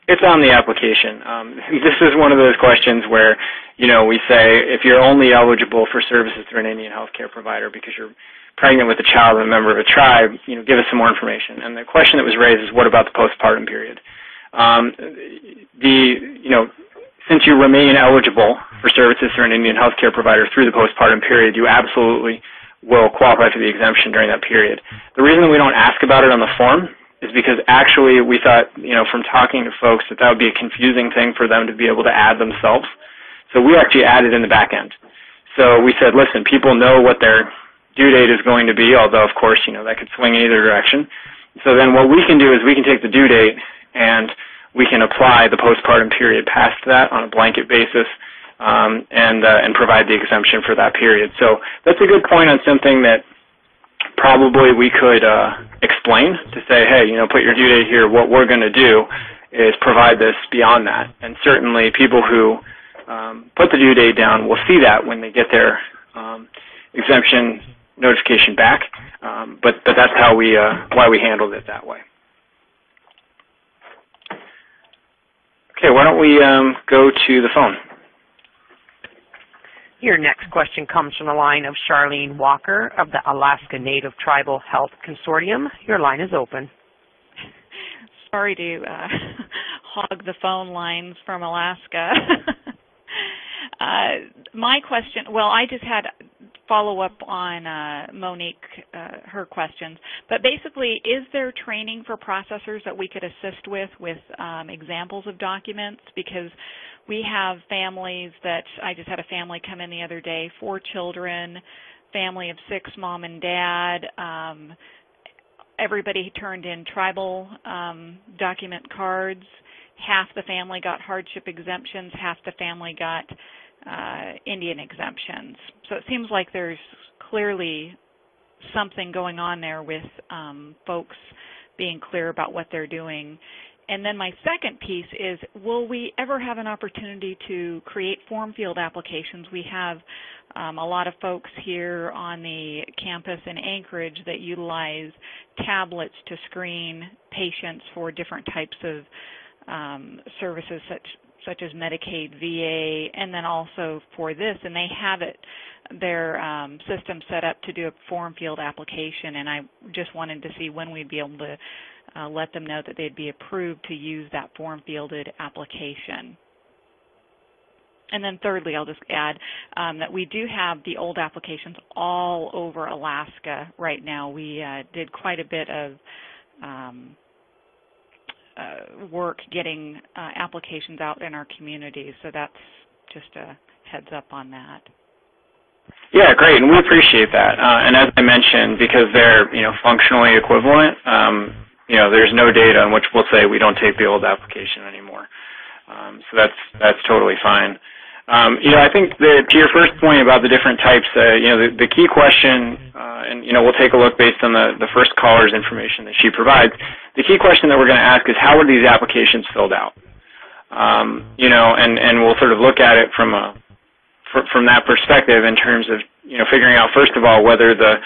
It's on the application. This is one of those questions where, we say if you're only eligible for services through an Indian healthcare provider because you're pregnant with a child and a member of a tribe, give us some more information. And the question that was raised is, what about the postpartum period? Since you remain eligible for services through an Indian healthcare provider through the postpartum period, you absolutely will qualify for the exemption during that period. The reason that we don't ask about it on the form is because actually we thought, from talking to folks, that would be a confusing thing for them to be able to add themselves. So we actually added in the back end. So we said, listen, people know what their due date is going to be, although, of course, that could swing in either direction. So then what we can do is we can take the due date and we can apply the postpartum period past that on a blanket basis and provide the exemption for that period. So that's a good point on something that probably we could explain to say, hey, put your due date here. What we're going to do is provide this beyond that. And certainly people who put the due date down will see that when they get their exemption notification back. But that's how why we handled it that way. Okay, why don't we go to the phone? Your next question comes from the line of Charlene Walker of the Alaska Native Tribal Health Consortium. Your line is open. Sorry to hog the phone lines from Alaska. My question, well, I just had follow up on Monique, her questions. But basically, is there training for processors that we could assist with examples of documents? Because we have families that, I just had a family come in the other day, 4 children, family of 6, mom and dad. Everybody turned in tribal document cards. Half the family got hardship exemptions, half the family got Indian exemptions. So it seems like there's clearly something going on there with folks being clear about what they're doing. And then my second piece is, will we ever have an opportunity to create form field applications? We have a lot of folks here on the campus in Anchorage that utilize tablets to screen patients for different types of services such as Medicaid, VA, and then also for this, and they have their system set up to do a form field application, and I just wanted to see when we'd be able to let them know that they'd be approved to use that form fielded application. And then thirdly, I'll just add that we do have the old applications all over Alaska right now. We did quite a bit of work getting applications out in our communities, so that's just a heads up on that. Yeah, great, and we appreciate that. And as I mentioned, because they're functionally equivalent, there's no data on which we'll say we don't take the old application anymore. So that's totally fine. I think that to your first point about the different types, the key question, and we'll take a look based on the first caller's information that she provides. The key question that we're going to ask is, how are these applications filled out? And we'll sort of look at it from that perspective in terms of figuring out, first of all, whether the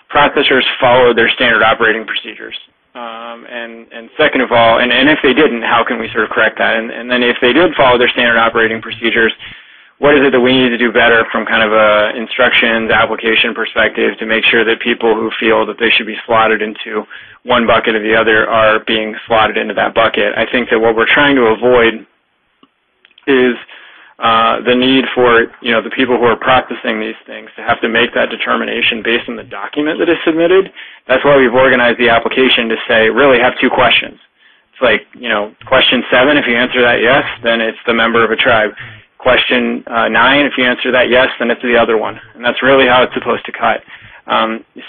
processors follow their standard operating procedures. And second of all, and if they didn't, how can we sort of correct that? And then if they did follow their standard operating procedures, what is it that we need to do better from kind of a instructions, application perspective to make sure that people who feel that they should be slotted into one bucket or the other are being slotted into that bucket? I think that what we're trying to avoid is the need for the people who are processing these things to have to make that determination based on the document that is submitted. That's why we've organized the application to say, really have 2 questions. It's like, question 7, if you answer that yes, then it's the member of a tribe. Question 9, if you answer that yes, then it's the other one. And that's really how it's supposed to cut.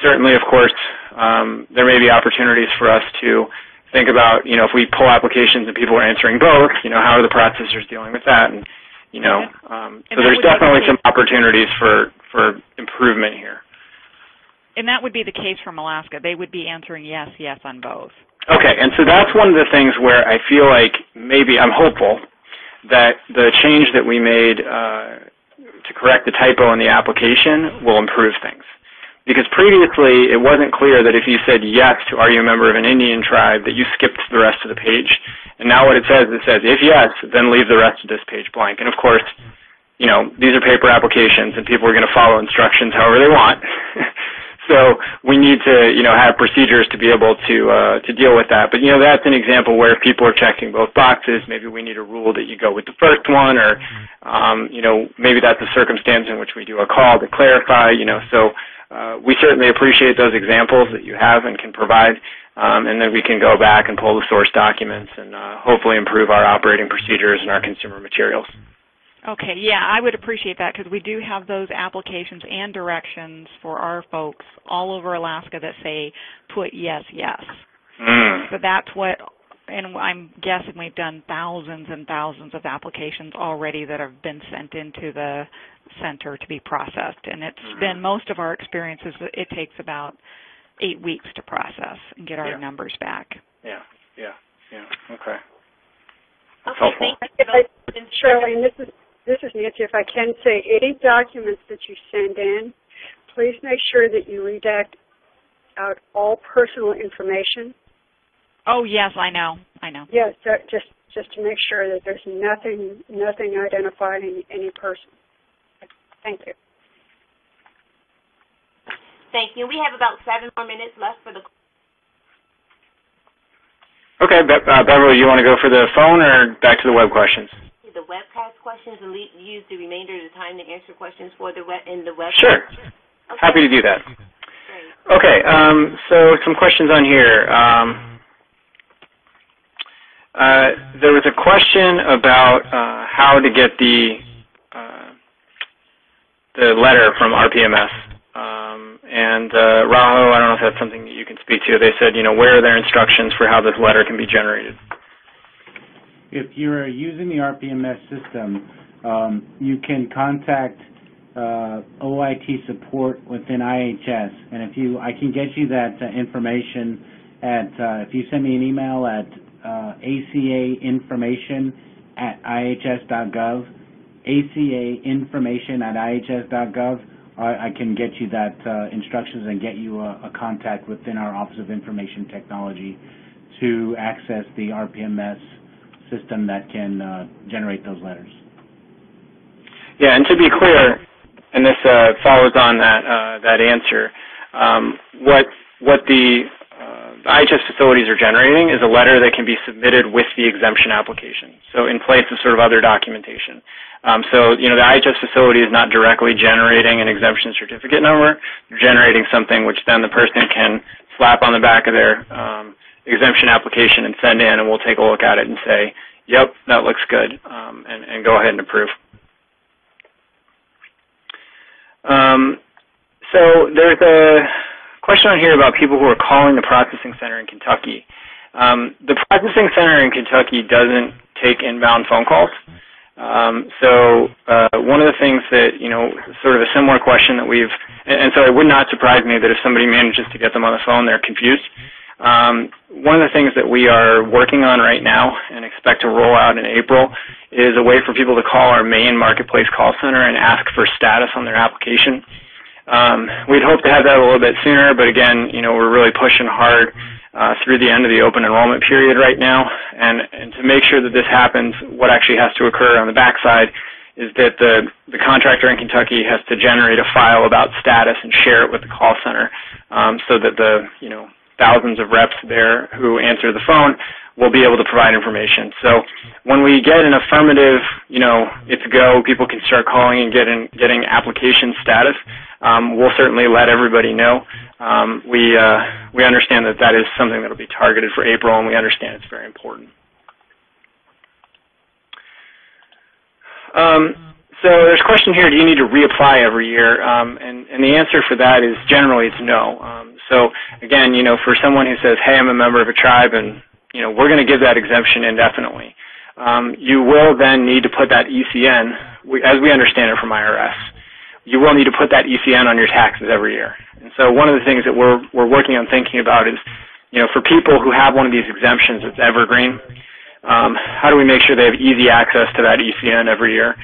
Certainly, of course, there may be opportunities for us to think about, if we pull applications and people are answering both, how are the processors dealing with that? And so there's definitely some opportunities for improvement here. And that would be the case from Alaska. They would be answering yes, yes on both. Okay, and so that's one of the things where I feel like maybe I'm hopeful that the change that we made to correct the typo in the application will improve things. Because previously, it wasn't clear that if you said yes to are you a member of an Indian tribe, that you skipped the rest of the page. And now what it says if yes, then leave the rest of this page blank. And of course, these are paper applications, and people are going to follow instructions however they want. So we need to, have procedures to be able to deal with that. But, that's an example where if people are checking both boxes, maybe we need a rule that you go with the first one, or, maybe that's a circumstance in which we do a call to clarify, So we certainly appreciate those examples that you have and can provide, and then we can go back and pull the source documents and hopefully improve our operating procedures and our consumer materials. Okay, yeah, I would appreciate that because we do have those applications and directions for our folks all over Alaska that say put yes, yes. So that's what, and I'm guessing we've done thousands and thousands of applications already that have been sent into the center to be processed. And it's been, most of our experiences, it takes about 8 weeks to process and get our numbers back. Yeah, okay. That's helpful. Shirley, this is Nancy. If I can say, any documents that you send in, please make sure that you redact out all personal information. Oh yes, I know. Yes, just to make sure that there's nothing identifying any person. Thank you. Thank you. We have about 7 more minutes left for the. Okay, Beverly, you want to go for the phone or back to the web questions? The webcast questions and use the remainder of the time to answer questions for the web in the web. Sure. Happy to do that. Great. Okay, so some questions on here. There was a question about how to get the letter from RPMS. And Raho, I don't know if that's something that you can speak to. They said, where are their instructions for how this letter can be generated? If you're using the RPMS system, you can contact OIT support within IHS, and I can get you that information at if you send me an email at acainformation@ihs.gov, acainformation@ihs.gov. I can get you that instructions and get you a contact within our Office of Information Technology to access the RPMS system that can generate those letters. Yeah, and to be clear, and this follows on that answer, what the IHS facilities are generating is a letter that can be submitted with the exemption application, so in place of sort of other documentation. So, the IHS facility is not directly generating an exemption certificate number. They're generating something which then the person can slap on the back of their exemption application and send in, and we'll take a look at it and say, yep, that looks good, and go ahead and approve. So there's a question on here about people who are calling the processing center in Kentucky. The processing center in Kentucky doesn't take inbound phone calls. So one of the things that, sort of a similar question that and so it would not surprise me that if somebody manages to get them on the phone, they're confused. One of the things that we are working on right now and expect to roll out in April is a way for people to call our main marketplace call center and ask for status on their application. We'd hope to have that a little bit sooner, but again, we're really pushing hard through the end of the open enrollment period right now, and to make sure that this happens, what actually has to occur on the backside is that the contractor in Kentucky has to generate a file about status and share it with the call center, so that the thousands of reps there who answer the phone will be able to provide information. So when we get an affirmative, it's go, people can start calling and getting application status, we'll certainly let everybody know. We understand that is something that will be targeted for April, and we understand it's very important. So there's a question here, do you need to reapply every year? And the answer for that is generally it's no. So again, for someone who says, hey, I'm a member of a tribe and, we're going to give that exemption indefinitely, you will then need to put that ECN, as we understand it from IRS, you will need to put that ECN on your taxes every year. And so one of the things that we're working on thinking about is, for people who have one of these exemptions that's evergreen, how do we make sure they have easy access to that ECN every year?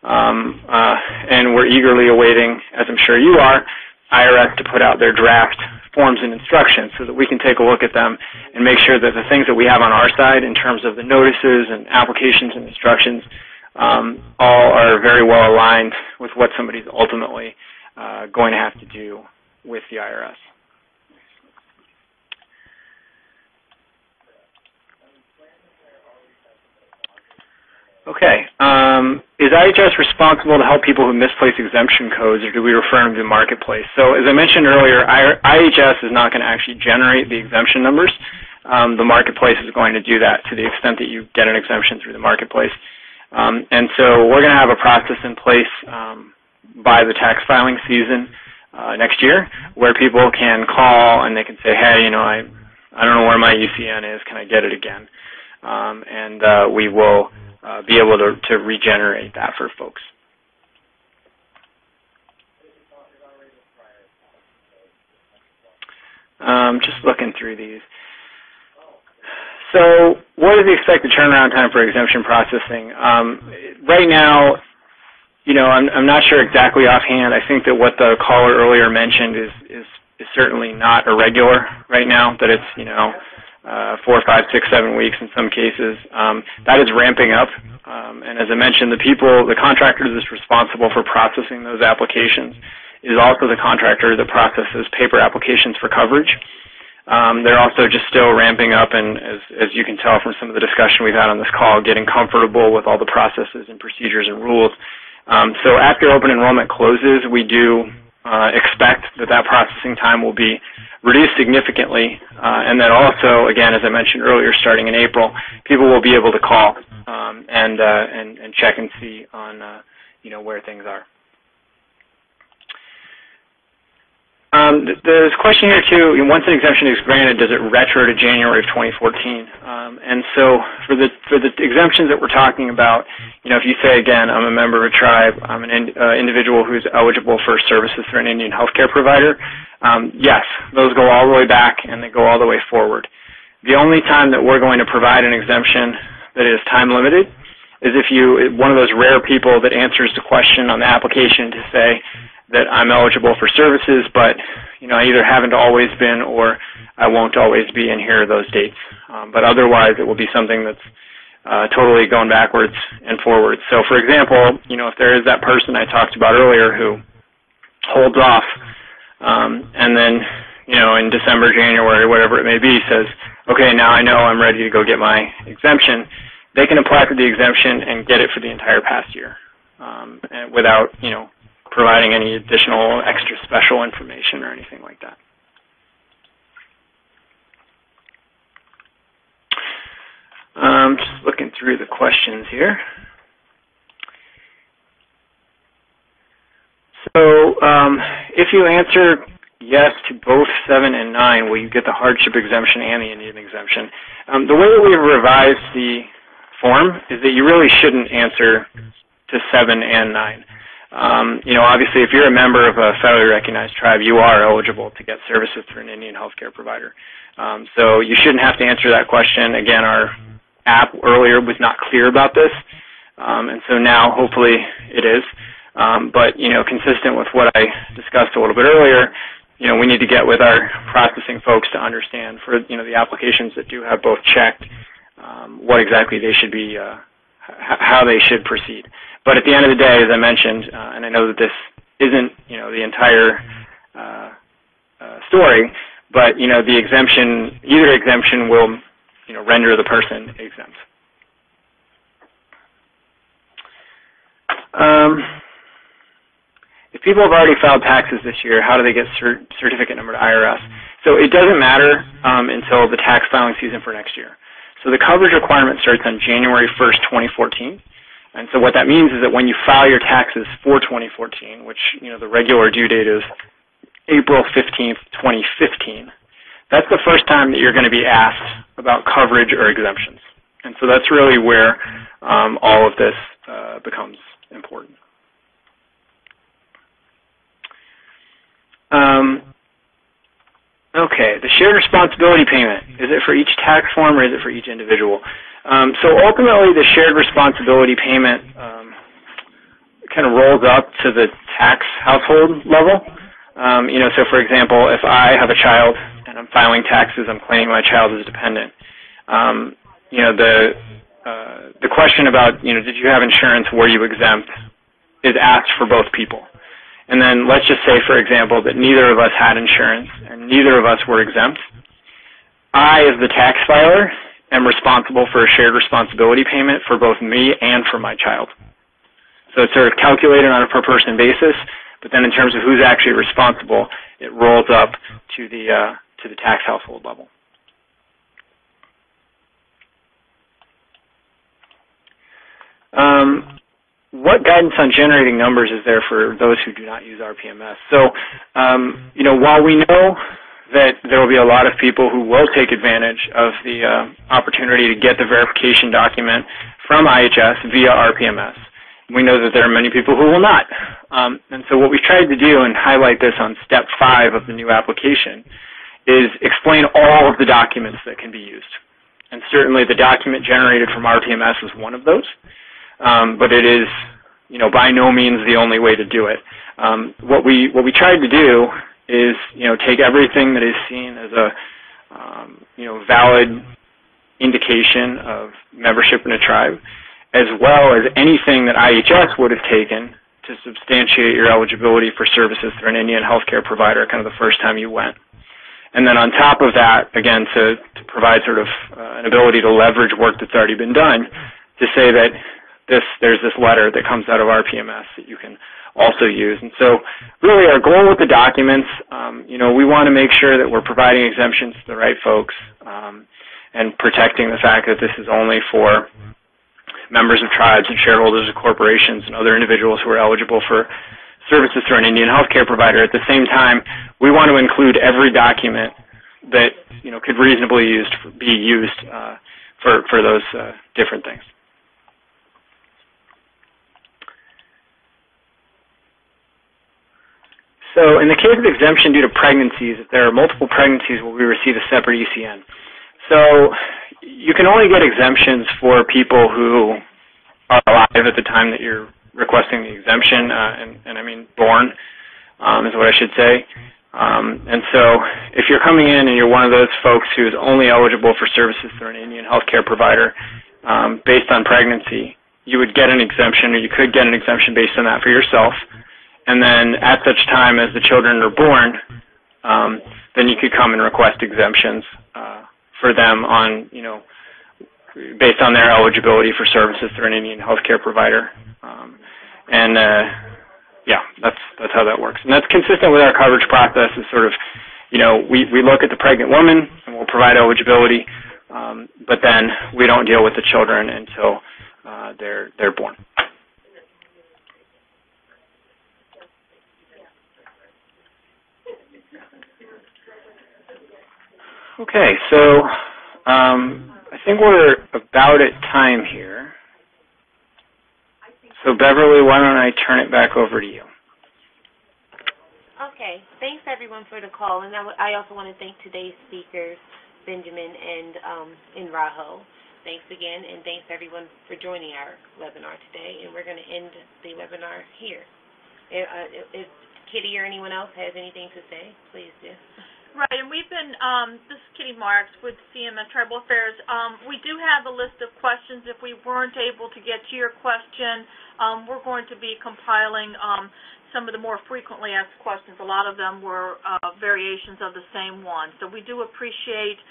And we're eagerly awaiting, as I'm sure you are, IRS to put out their draft forms and instructions so that we can take a look at them and make sure that the things that we have on our side in terms of the notices and applications and instructions all are very well aligned with what somebody's ultimately going to have to do with the IRS. Okay. Is IHS responsible to help people who misplace exemption codes, or do we refer them to the marketplace? So as I mentioned earlier, IHS is not going to actually generate the exemption numbers. The marketplace is going to do that to the extent that you get an exemption through the marketplace. And so we're going to have a process in place by the tax filing season next year where people can call and they can say, hey, I don't know where my ECN is. Can I get it again? And we will be able to regenerate that for folks. Just looking through these. So what is the expected turnaround time for exemption processing? Right now, I'm not sure exactly offhand. I think that what the caller earlier mentioned is certainly not irregular right now, that it's, 4, 5, 6, 7 weeks in some cases. That is ramping up. And as I mentioned, the contractor that's responsible for processing those applications is also the contractor that processes paper applications for coverage. They're also just still ramping up, and as you can tell from some of the discussion we've had on this call, getting comfortable with all the processes and procedures and rules. So after open enrollment closes, we do expect that processing time will be reduced significantly, and that also, again, as I mentioned earlier, starting in April, people will be able to call and check and see on where things are. There's a question here too. Once an exemption is granted, does it retro to January of 2014? And so for the exemptions that we're talking about, if you say again, I'm a member of a tribe, I'm an individual who's eligible for services through an Indian healthcare provider, yes, those go all the way back and they go all the way forward. The only time that we're going to provide an exemption that is time limited is if one of those rare people that answers the question on the application to say that I'm eligible for services, but I either haven't always been or I won't always be in here those dates. But otherwise, it will be something that's totally going backwards and forwards. So, for example, if there is that person I talked about earlier who holds off, and then in December, January, whatever it may be, says, okay, now I know I'm ready to go get my exemption, they can apply for the exemption and get it for the entire past year, and without providing any additional extra special information or anything like that. Just looking through the questions here. So if you answer yes to both 7 and 9, will you get the hardship exemption and the Indian exemption? The way that we've revised the form is that you really shouldn't answer to 7 and 9. Obviously, if you're a member of a federally recognized tribe, you are eligible to get services through an Indian healthcare provider. So you shouldn't have to answer that question. Again, our app earlier was not clear about this, and so now hopefully it is. But consistent with what I discussed a little bit earlier, we need to get with our processing folks to understand for the applications that do have both checked, what exactly they should be, how they should proceed. But at the end of the day, as I mentioned, and I know that this isn't, the entire story, but, the exemption, either exemption will, render the person exempt. If people have already filed taxes this year, how do they get certificate number to IRS? So it doesn't matter until the tax filing season for next year. So the coverage requirement starts on January 1st, 2014. And so what that means is that when you file your taxes for 2014, which, the regular due date is April 15th, 2015, that's the first time that you're going to be asked about coverage or exemptions. And so that's really where all of this becomes important. Okay, the shared responsibility payment, is it for each tax form or is it for each individual? So ultimately the shared responsibility payment kind of rolls up to the tax household level. So for example, if I have a child and I'm filing taxes, I'm claiming my child as a dependent. The question about, did you have insurance, were you exempt, is asked for both people. And then let's just say, for example, that neither of us had insurance and neither of us were exempt. I, as the tax filer, am responsible for a shared responsibility payment for both me and for my child. So it's sort of calculated on a per-person basis, but then in terms of who's actually responsible, it rolls up to the tax household level. What guidance on generating numbers is there for those who do not use RPMS? So, while we know that there will be a lot of people who will take advantage of the opportunity to get the verification document from IHS via RPMS, we know that there are many people who will not. And so what we've tried to do, and highlight this on step 5 of the new application, is explain all of the documents that can be used. And certainly the document generated from RPMS is one of those. But it is, by no means the only way to do it. What we tried to do is, take everything that is seen as a, valid indication of membership in a tribe, as well as anything that IHS would have taken to substantiate your eligibility for services through an Indian healthcare provider kind of the first time you went. And then on top of that, again, to provide sort of an ability to leverage work that's already been done, to say that there's this letter that comes out of RPMS that you can also use. And so really our goal with the documents, we want to make sure that we're providing exemptions to the right folks and protecting the fact that this is only for members of tribes and shareholders of corporations and other individuals who are eligible for services through an Indian healthcare provider. At the same time, we want to include every document that could reasonably be used for those different things. So in the case of exemption due to pregnancies, if there are multiple pregnancies, will we receive a separate ECN? So you can only get exemptions for people who are alive at the time that you're requesting the exemption, and I mean born, is what I should say. And so if you're coming in and you're one of those folks who's only eligible for services through an Indian healthcare provider based on pregnancy, you would get an exemption, or you could get an exemption based on that for yourself. And then at such time as the children are born, then you could come and request exemptions for them on, based on their eligibility for services through an Indian healthcare provider. That's how that works. And that's consistent with our coverage process. Is sort of, we look at the pregnant woman and we'll provide eligibility, but then we don't deal with the children until they're born. Okay, so I think we're about at time here. So Beverly, why don't I turn it back over to you? Okay, thanks everyone for the call, and I also want to thank today's speakers, Benjamin and Raho. Thanks again, and thanks everyone for joining our webinar today, and we're going to end the webinar here. If Kitty or anyone else has anything to say, please do. Right, and we've been, this is Kitty Marks with CMS Tribal Affairs. We do have a list of questions. If we weren't able to get to your question, we're going to be compiling some of the more frequently asked questions. A lot of them were variations of the same one. So we do appreciate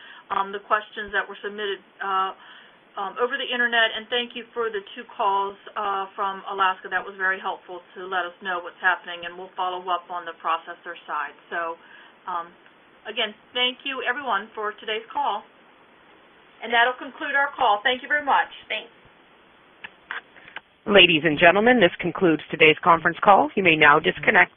the questions that were submitted over the Internet, and thank you for the 2 calls from Alaska. That was very helpful to let us know what's happening, and we'll follow up on the processor side. So, again, thank you, everyone, for today's call. And that'll conclude our call. Thank you very much. Thanks. Ladies and gentlemen, this concludes today's conference call. You may now disconnect.